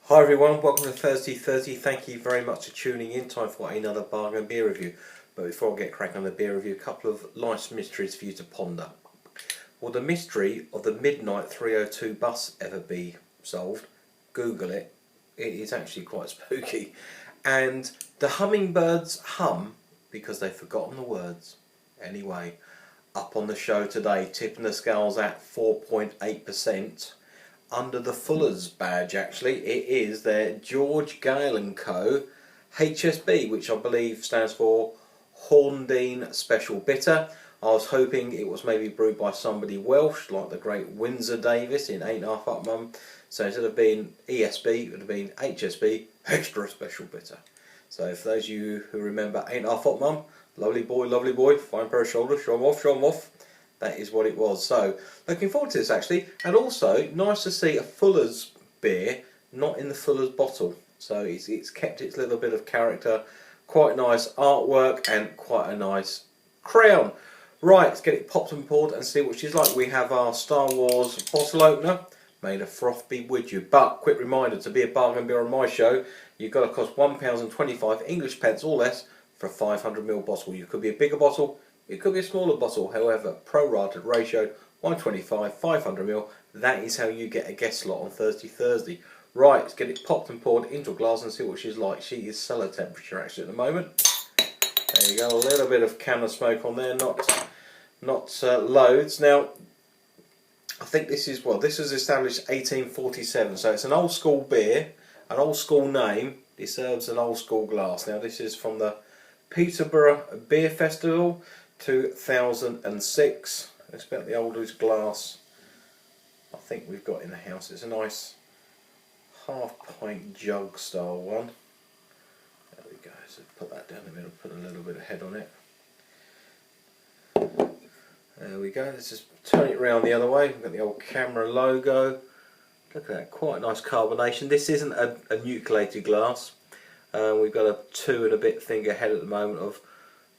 Hi everyone, welcome to Thursday 30. Thank you very much for tuning in. Time for another bargain beer review. But before I get cracking on the beer review, a couple of nice mysteries for you to ponder. Will the mystery of the midnight 302 bus ever be solved? Google it. It is actually quite spooky. And the hummingbirds hum because they've forgotten the words. Anyway, up on the show today, tipping the scales at 4.8%. Under the Fuller's badge, actually, it is their George Gale Co. HSB, which I believe stands for Hordean Special Bitter. I was hoping it was maybe brewed by somebody Welsh, like the great Windsor Davis in 8.5 Up Mum. So instead of being ESB, it would have been HSB, Extra Special Bitter. So for those of you who remember 8.5 Up Mum, lovely boy, fine pair of shoulders, show 'em off. That is what it was. So, looking forward to this actually. And also, nice to see a Fuller's beer not in the Fuller's bottle. So, it's kept its little bit of character. Quite nice artwork and quite a nice crown. Right, let's get it popped and poured and see what she's like. We have our Star Wars bottle opener. May the froth be with you. But, quick reminder, to be a bargain beer on my show, you've got to cost £1.25 English pence or less for a 500ml bottle. You could be a bigger bottle. It could be a smaller bottle, however, pro-rated ratio, 125, 500ml, that is how you get a guest slot on Thursday. Right, let's get it popped and poured into a glass and see what she's like. She is cellar temperature actually at the moment. There you go, a little bit of can of smoke on there, not loads. Now, I think this was established 1847, so it's an old school beer, an old school name, it serves an old school glass. Now this is from the Peterborough Beer Festival 2006. It's about the oldest glass I think we've got in the house. It's a nice half pint jug style one. There we go, so put that down the middle, put a little bit of head on it. There we go, let's just turn it around the other way. We've got the old camera logo. Look at that, quite a nice carbonation. This isn't a nucleated glass. We've got a 2 and a bit finger head at the moment of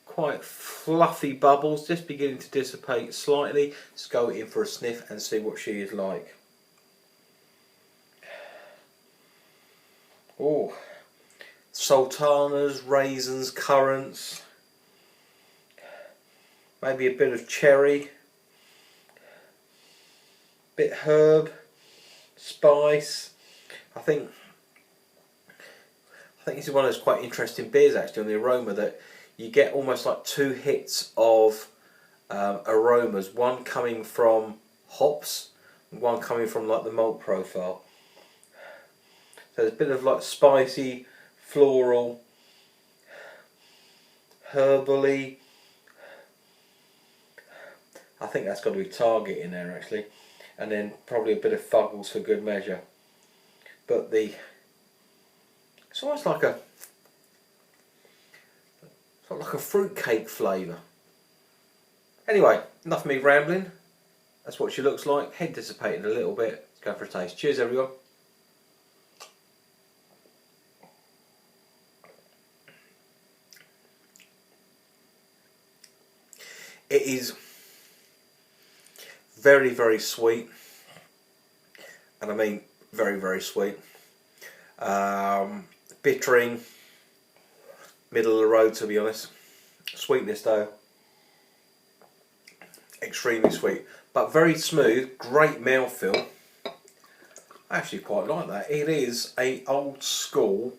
quite fluffy bubbles, just beginning to dissipate slightly. Let's go in for a sniff and see what she is like. Oh, sultanas, raisins, currants, maybe a bit of cherry, bit herb, spice. I think this is one of those quite interesting beers actually on the aroma, that you get almost like 2 hits of aromas, one coming from hops and one coming from like the malt profile. So there's a bit of like spicy, floral, herbally. I think that's got to be Target in there actually, and then probably a bit of Fuggles for good measure. But it's almost like a fruit cake flavour. Anyway, enough of me rambling. That's what she looks like. Head dissipated a little bit. Let's go for a taste. Cheers everyone. It is very, very sweet. And I mean very, very sweet. Bittering, middle of the road to be honest. Sweetness though, extremely sweet, but very smooth, great mouthfeel. I actually quite like that. It is a old school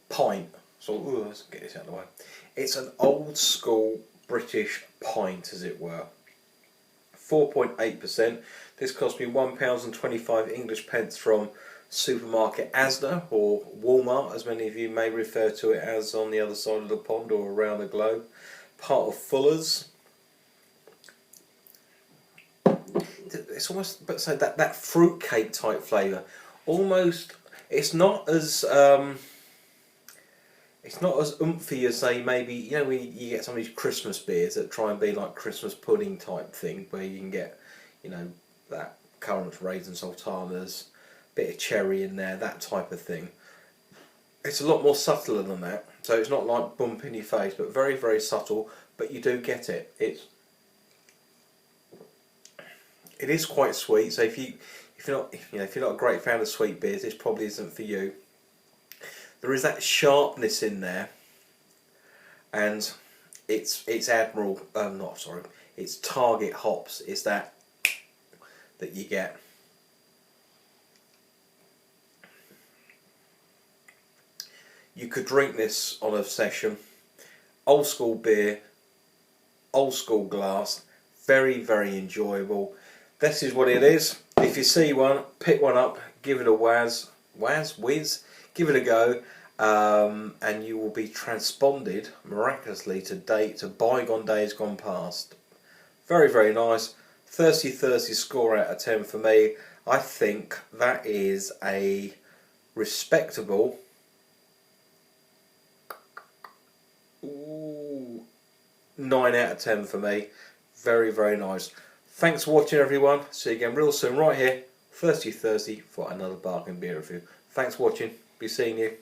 pint. So let's get this out of the way. It's an old school British pint, as it were. 4.8%. This cost me £1.25 English pence from supermarket Asda, or Walmart as many of you may refer to it as on the other side of the pond or around the globe. Part of Fuller's. It's almost, but so that fruit cake type flavour. Almost, it's not as oomphy as say maybe, you know, when you get some of these Christmas beers that try and be like Christmas pudding type thing, where you can get, you know, that currants, raisins, sultanas, bit of cherry in there, that type of thing. It's a lot more subtler than that, so it's not like bump in your face, but very, very subtle, but you do get it. It is quite sweet, so if if you're not a great fan of sweet beers, this probably isn't for you. There is that sharpness in there, and it's Admiral. Not sorry. It's Target hops. It's that you get. You could drink this on a session. Old school beer, old school glass. Very, very enjoyable. This is what it is. If you see one, pick one up, give it a whiz, give it a go, and you will be transponded miraculously to bygone days gone past. Very, very nice. Thirsty Thursday score out of 10 for me. I think that is a respectable 9 out of 10 for me. Very, very nice. Thanks for watching, everyone. See you again real soon right here, Thirsty Thursday, for another bargain beer review. Thanks for watching. Be seeing you.